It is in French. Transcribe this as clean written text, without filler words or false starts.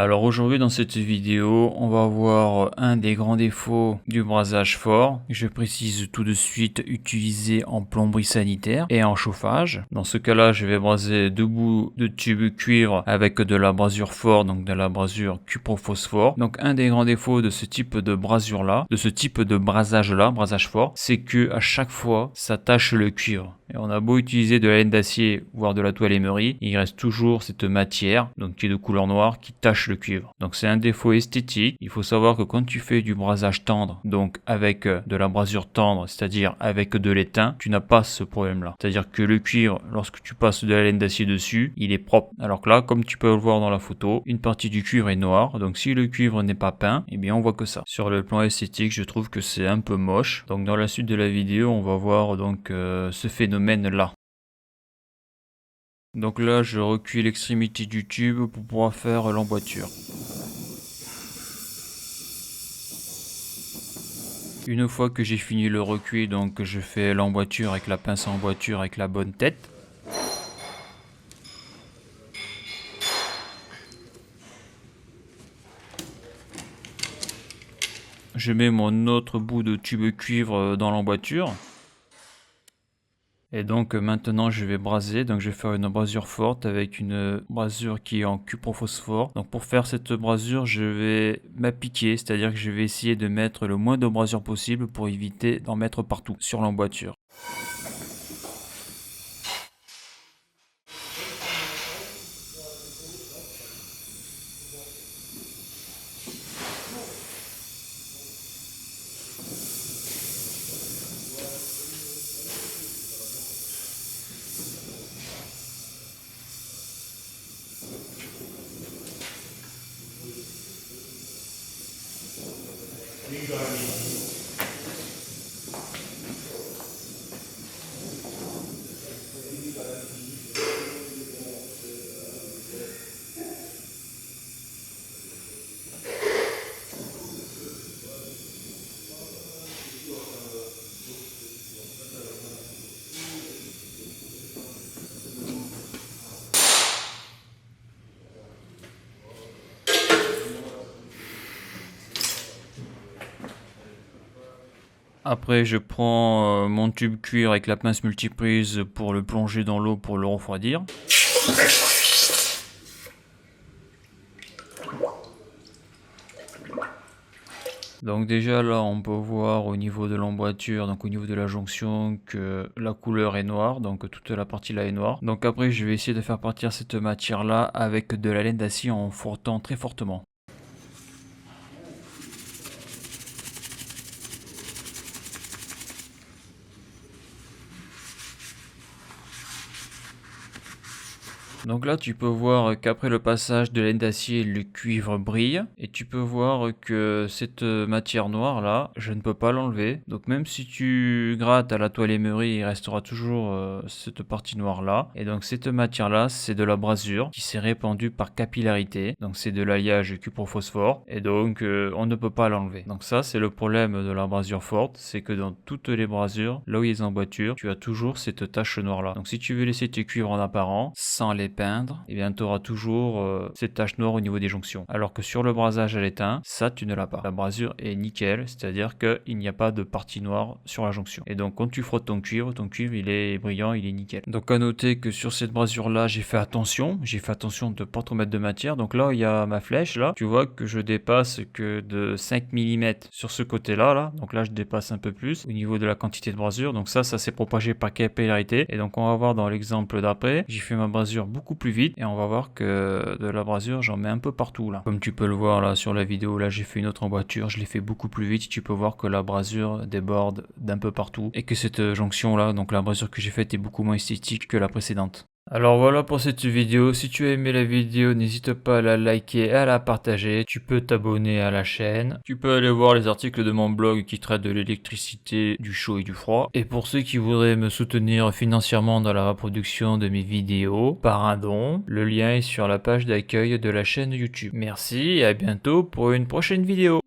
Alors aujourd'hui dans cette vidéo, on va voir un des grands défauts du brasage fort. Je précise tout de suite utilisé en plomberie sanitaire et en chauffage. Dans ce cas-là, je vais braser deux bouts de tube cuivre avec de la brasure fort, donc de la brasure cuprophosphore. Donc un des grands défauts de ce type de brasure là, de ce type de brasage là, brasage fort, c'est que à chaque fois, ça tache le cuivre. Et on a beau utiliser de la laine d'acier, voire de la toile émeri, il reste toujours cette matière, donc qui est de couleur noire, qui tache le cuivre. Donc c'est un défaut esthétique. Il faut savoir que quand tu fais du brasage tendre, donc avec de la brasure tendre, c'est-à-dire avec de l'étain, tu n'as pas ce problème-là. C'est-à-dire que le cuivre, lorsque tu passes de la laine d'acier dessus, il est propre. Alors que là, comme tu peux le voir dans la photo, une partie du cuivre est noire. Donc si le cuivre n'est pas peint, eh bien on voit que ça. Sur le plan esthétique, je trouve que c'est un peu moche. Donc dans la suite de la vidéo, on va voir donc ce phénomène là. Donc là, je recule l'extrémité du tube pour pouvoir faire l'emboîture. Une fois que j'ai fini le recuit, donc je fais l'emboîture avec la pince à emboîture avec la bonne tête. Je mets mon autre bout de tube cuivre dans l'emboîture. Et donc maintenant je vais braser, donc je vais faire une brasure forte avec une brasure qui est en cuprophosphore. Donc pour faire cette brasure, je vais m'appliquer, c'est-à-dire que je vais essayer de mettre le moins de brasure possible pour éviter d'en mettre partout sur l'emboîture. Après, je prends mon tube cuir avec la pince multiprise pour le plonger dans l'eau pour le refroidir. Donc déjà là, on peut voir au niveau de l'emboîture, donc au niveau de la jonction, que la couleur est noire, donc toute la partie là est noire. Donc après, je vais essayer de faire partir cette matière là avec de la laine d'acier en frottant très fortement. Donc là, tu peux voir qu'après le passage de laine d'acier, le cuivre brille. Et tu peux voir que cette matière noire là, je ne peux pas l'enlever. Donc même si tu grattes à la toile émeri, il restera toujours cette partie noire là. Et donc cette matière là, c'est de la brasure qui s'est répandue par capillarité. Donc c'est de l'alliage cuprophosphore. Et donc on ne peut pas l'enlever. Donc ça, c'est le problème de la brasure forte. C'est que dans toutes les brasures, là où il y a des emboîtures, tu as toujours cette tache noire là. Donc si tu veux laisser tes cuivres en apparent, sans les peindre, et bien tu auras toujours cette tache noire au niveau des jonctions. Alors que sur le brasage à l'étain, ça tu ne l'as pas. La brasure est nickel, c'est-à-dire qu'il n'y a pas de partie noire sur la jonction. Et donc quand tu frottes ton cuivre il est brillant, il est nickel. Donc à noter que sur cette brasure là, j'ai fait attention de pas trop mettre de matière. Donc là il y a ma flèche là, tu vois que je dépasse que de 5 mm sur ce côté là. Donc là je dépasse un peu plus au niveau de la quantité de brasure. Donc ça s'est propagé par capillarité. Et donc on va voir dans l'exemple d'après, j'ai fait ma brasure beaucoup plus vite et on va voir que de la brasure j'en mets un peu partout là. Comme tu peux le voir là sur la vidéo, là j'ai fait une autre emboîture, je l'ai fait beaucoup plus vite. Tu peux voir que la brasure déborde d'un peu partout et que cette jonction là, donc la brasure que j'ai faite est beaucoup moins esthétique que la précédente. Alors voilà pour cette vidéo, si tu as aimé la vidéo, n'hésite pas à la liker et à la partager, tu peux t'abonner à la chaîne, tu peux aller voir les articles de mon blog qui traitent de l'électricité, du chaud et du froid, et pour ceux qui voudraient me soutenir financièrement dans la reproduction de mes vidéos, par un don, le lien est sur la page d'accueil de la chaîne YouTube. Merci et à bientôt pour une prochaine vidéo.